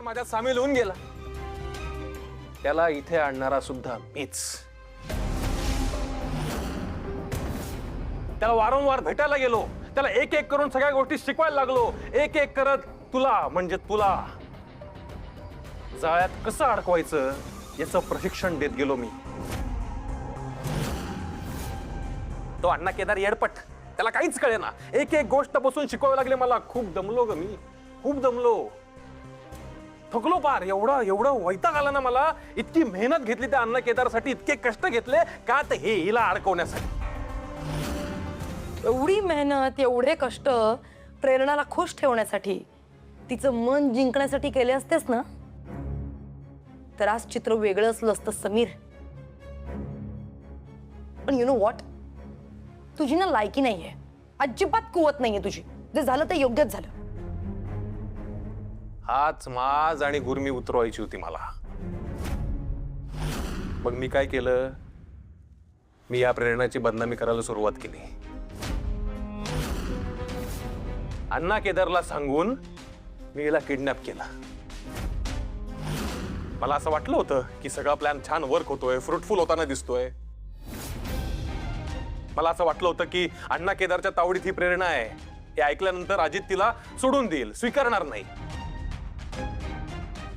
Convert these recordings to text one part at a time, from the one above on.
माझ्यात सामील होऊन गेला, त्याला इथे आणणारा सुद्धा मीच. त्याला वारंवार भेटायला गेलो, त्याला एक एक करून सगळ्या गोष्टी शिकवायला लागलो. एक एक करत तुला म्हणजे तुला जाळ्यात कसं अडकवायचं याचं प्रशिक्षण देत गेलो मी. तो अण्णा केदार येडपट, त्याला काहीच कळेना. एक एक गोष्ट बसून शिकवावी लागली मला. खूप दमलो ग मी, खूप दमलो, थकलो पार. एवढं वैताग आला ना मला. इतकी मेहनत घेतली त्या अण्णा केदारसाठी, इतके कष्ट घेतले का तर हे हिला अडकवण्यासाठी. एवढी मेहनत, एवढे कष्ट प्रेरणाला खुश ठेवण्यासाठी, तिचं मन जिंकण्यासाठी केले असतेस ना, तर आज चित्र वेगळं असलं असतं समीर. पण यु नो व्हॉट, तुझी ना लायकी नाहीये, अजिबात कुवत नाहीये तुझी. जे झालं ते योग्यच झालं. हाच माज आणि गुरमी उतरवायची होती मला. मग मी काय केलं, मी या प्रेरणाची बदनामी करायला सुरुवात केली. अण्णा केदारला सांगून मी हिला किडनॅप केला. मला असं वाटलं होतं की सगळा प्लॅन छान वर्क होतोय, फ्रुटफुल होताना दिसतोय. मला असं वाटलं होतं की अण्णा केदारच्या तावडीत ही प्रेरणा आहे हे ऐकल्यानंतर अजित तिला सोडून देईल, स्वीकारणार नाही.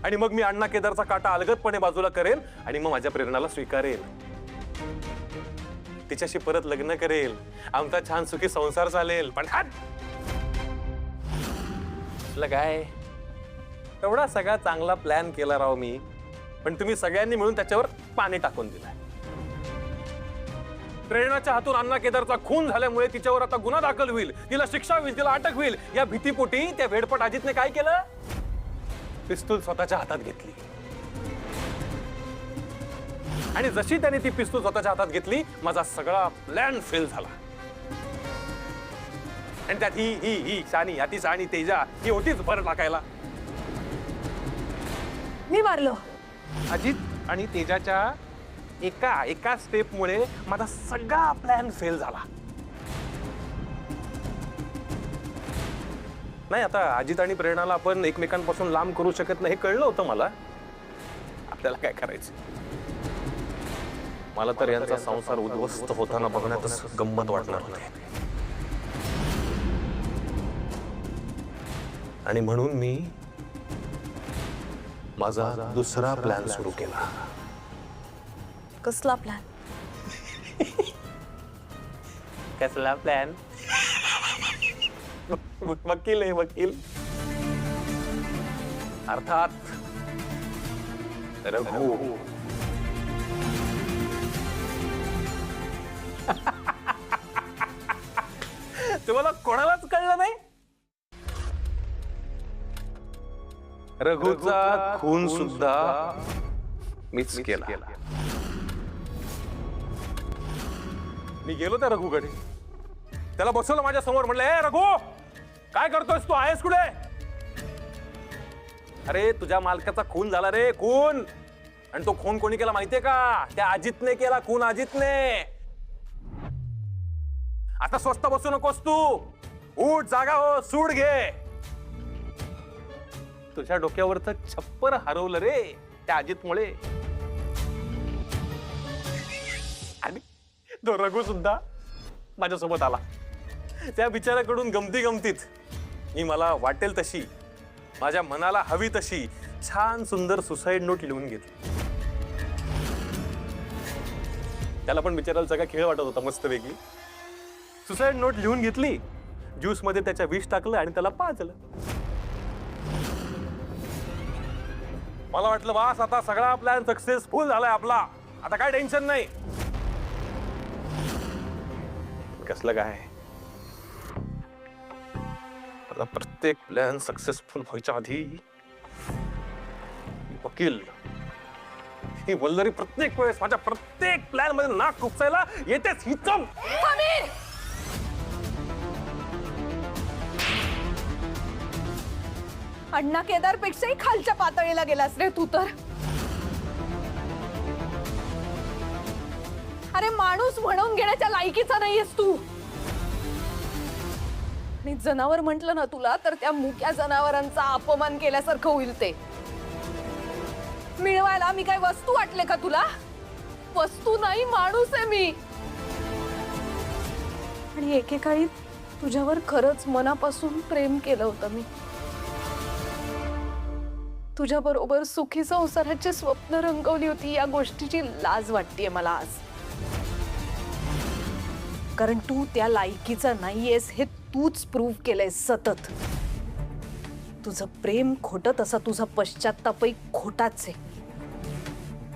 आणि मग मी अण्णा केदारचा काटा अलगदपणे बाजूला करेल आणि मग माझ्या प्रेरणाला स्वीकारेल, तिच्याशी परत लग्न करेल, आमचा छान सुखी संसार चालेल. पण काय एवढा सगळा चांगला प्लॅन केला राव मी, पण तुम्ही सगळ्यांनी मिळून त्याच्यावर पाणी टाकून दिलं. प्रेरणाच्या हातून अण्णा केदारचा खून झाल्यामुळे तिच्यावर आता गुन्हा दाखल होईल, तिला शिक्षा होईल, तिला अटक होईल. या भीतीपोटी त्या वेडपट अजितने काय केलं, पिस्तूल स्वतःच्या हातात घेतली. आणि जशी त्याने ती पिस्तूल स्वतःच्या हातात घेतली, माझा सगळा प्लॅन फेल झाला. आणि त्यात ही शानी, अति शानी तेजा ही होतीच भर टाकायला. मी मारलो अजित आणि तेजाच्या एका स्टेपमुळे माझा सगळा प्लॅन फेल झाला. नाही, आता अजित आणि प्रेरणाला आपण एकमेकांपासून लांब करू शकत नाही हे कळलं होतं मला. आपल्याला काय करायचं. मला तर यांचा संसार उद्ध्वस्त होताना बघण्यातच गंमत वाटणार होते. आणि म्हणून मी माझा दुसरा प्लॅन सुरू केला. कसला प्लॅन? कसला प्लॅन? वकील आहे, वकील. अर्थात रघु. तुम्हाला कोणालाच कळलं नाही. रघुचा खून सुद्धा मीच केला. मी गेलो त्या रघुकडे, त्याला बसवलं माझ्या समोर. म्हणलं, ए रघु, काय करतोयस तू, आहेस कुठे? अरे तुझ्या मालकाचा खून झाला रे, खून. आणि तो खून कोणी केला माहितीये का? त्या अजितने केला खून, अजितने. आता स्वस्त बसू नकोस तू, उठ, जागा हो, सूड घे. तुझ्या डोक्यावरचं छप्पर हरवलं रे त्या अजितमुळे. आणि तो रघु सुद्धा माझ्यासोबत आला. त्या बिचाऱ्याकडून गमती गमतीत मी मला वाटेल तशी, माझ्या मनाला हवी तशी छान सुंदर सुसाईड नोट लिहून घेतली. त्याला पण बिचारायला सगळा खेळ वाटत होता मस्तपैकी. सुसाईड नोट लिहून घेतली, ज्यूस मध्ये त्याच्या विष टाकलं आणि त्याला पाजलं. मला वाटलं वास, आता सगळा प्लॅन सक्सेसफुल झालाय आपला, आता काय टेन्शन नाही. कसलं काय, आता प्रत्येक प्लॅन सक्सेसफुल व्हायच्या आधी वकील ही वल्लरी प्रत्येक वेळेस माझ्या प्रत्येक प्लॅन मध्ये नाक खुपसायला येतेच. ही चम. अण्णा केदार पेक्षाही खालच्या पातळीला गेलास रे तू तर. अरे माणूस म्हणून घेण्याच्या लायकीचा नाहीयेस तू. आणि जनावर म्हटलं ना तुला तर त्या मुक्या जनावरांचा अपमान केल्यासारखं होईल ते. मिळवायला मी काय वस्तू वाटले का तुला? वस्तू नाही, माणूस आहे मी. आणि एकेकाळी तुझ्यावर खरंच मनापासून प्रेम केलं होतं मी. तुझ्या बरोबर सुखी संसाराची स्वप्न रंगवली होती. या गोष्टीची लाज वाटतेय मला आज, कारण तू त्या लायकीचा नाहीयेस हे तूच प्रूव्ह केलंयस सतत. तुझं प्रेम खोटं, तसा तुझा पश्चात्तापही खोटाच आहे.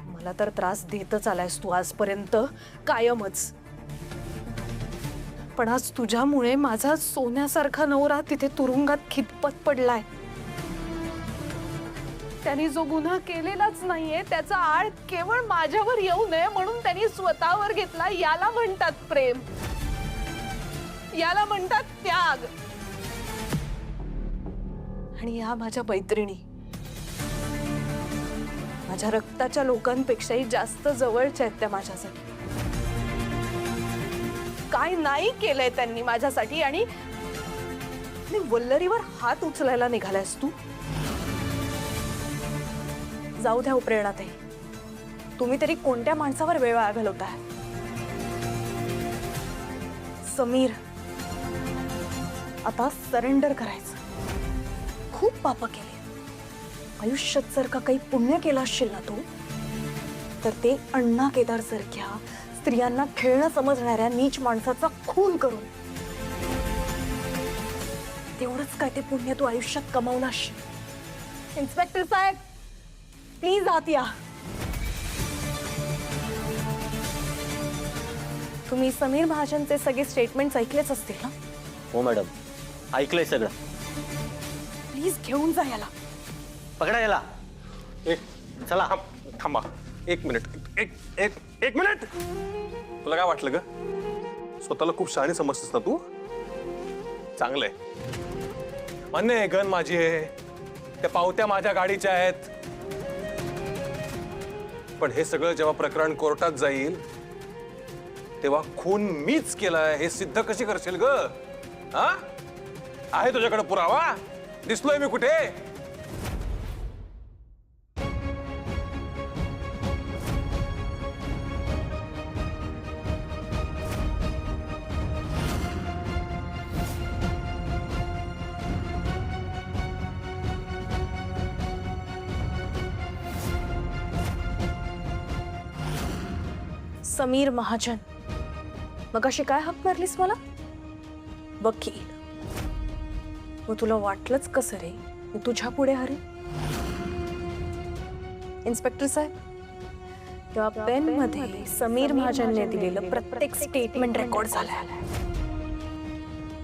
मला तर त्रास देतच आलायस तू आजपर्यंत, कायमच. पण आज तुझ्यामुळे माझा सोन्यासारखा नवरा तिथे तुरुंगात खितपत पडलाय. त्यांनी जो गुन्हा केलेलाच नाहीये त्याचा आळ केवळ माझ्यावर येऊ नये म्हणून त्यांनी स्वतःवर घेतला. याला म्हणतात प्रेम, याला म्हणतात त्याग. आणि या माझ्या मैत्रिणी माझ्या रक्ताच्या लोकांपेक्षाही जास्त जवळच्या आहेत त्या माझ्यासाठी. काय नाही केलंय त्यांनी माझ्यासाठी. आणि वल्लरीवर हात उचलायला निघालायस तू. जाऊ द्या प्रेरणाताई, तुम्ही तरी कोणत्या माणसावर वेळ वाया घालवताय? समीर, आता सरेंडर करायचं. खूप पाप केले आयुष्यात. जर का काही पुण्य केलं असशील ना तू, तर ते अण्णा केदार सारख्या स्त्रियांना खेळणं समजणाऱ्या नीच माणसाचा खून करून. तेवढंच काय ते पुण्य तू आयुष्यात कमावलं असशील. इन्स्पेक्टर साहेब, प्लीज आत या. तुम्ही समीर महाजनचे सगळे स्टेटमेंट्स ऐकलेच असतील ना? हो मॅडम, ऐकलंय सगळं. प्लीज घेऊन जा याला. पकडा याला. चला थांबा एक मिनिट. एक मिनिट. तुला काय वाटलं ग? स्वतःला खूप शहाणी समजतेस ना तू? चांगलंय, मान्य आहे, गन माझी आहे, त्या पावत्या माझ्या गाडीच्या आहेत. पण हे सगळं जेव्हा प्रकरण कोर्टात जाईल तेव्हा खून मीच केलाय हे सिद्ध कशी करशील ग? हा, आहे तुझ्याकडे पुरावा? दिसलोय मी कुठे? समीर महाजन, मग अशी काय हाक मारलीस मला? वकील. मग तुला वाटलंच कसं रे मी तुझ्या पुढे हरे? इन्स्पेक्टर साहेब, त्या पेन मध्ये समीर महाजनने दिलेलं प्रत्येक स्टेटमेंट रेकॉर्ड झालंय.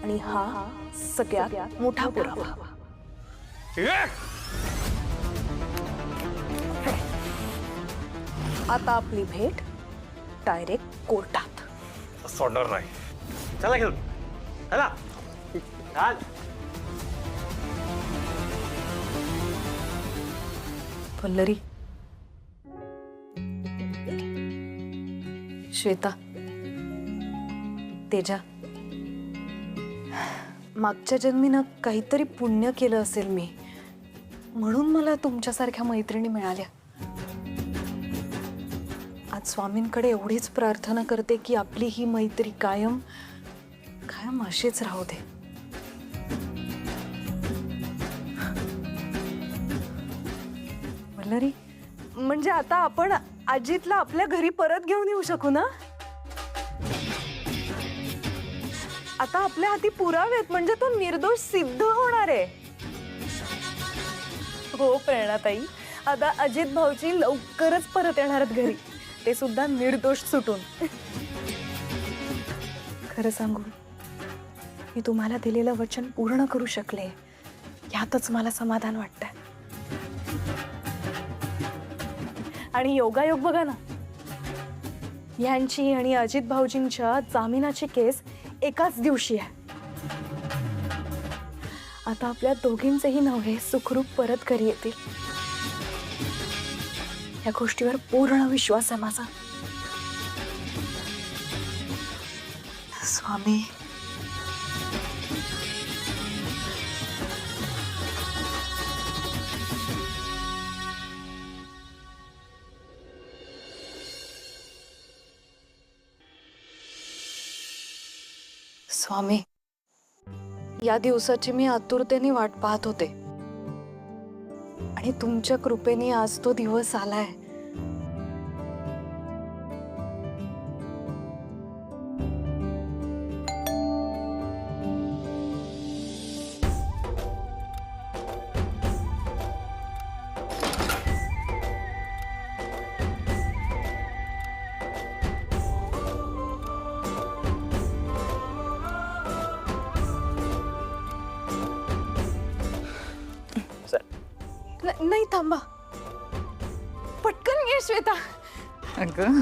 आणि हा सगळ्यात मोठा पुरावा. आता आपली भेट डायरेक्ट कोर्टात. सोडणार नाही. चला घेऊन चला. चाल. वल्लरी, श्वेता, तेजा, मागच्या जन्मी ना काहीतरी पुण्य केलं असेल मी, म्हणून मला तुमच्यासारख्या मैत्रिणी मिळाल्या. आज स्वामींकडे एवढीच प्रार्थना करते की आपली ही मैत्री कायम कायम अशीच राहू दे. वल्लरी, म्हणजे आता आपण अजितला आपल्या घरी परत घेऊन येऊ शकू ना? आता आपल्या हाती पुरावे आहेत, म्हणजे तो निर्दोष सिद्ध होणार आहे. हो प्रेरणाताई, आता अजित भाऊजी लवकरच परत येणार आहेत घरी, ते सुद्धा निर्दोष सुटून. खरं सांगू, मी तुम्हाला दिलेलं वचन पूर्ण करू शकले यातच मला समाधान वाटतंय. आणि योगायोग बघा ना, यांची आणि अजित भाऊजींच्या जामिनाची केस एकाच दिवशी आहे. आता आपल्या दोघींचेही नवरे सुखरूप परत घरी येतील या गोष्टीवर पूर्ण विश्वास आहे माझा. स्वामी, स्वामी, या दिवसाची मी आतुरतेने वाट पाहत होते आणि तुमच्या कृपेने आज तो दिवस आलाय. नाही थांबा, पटकन ये श्वेता. अगं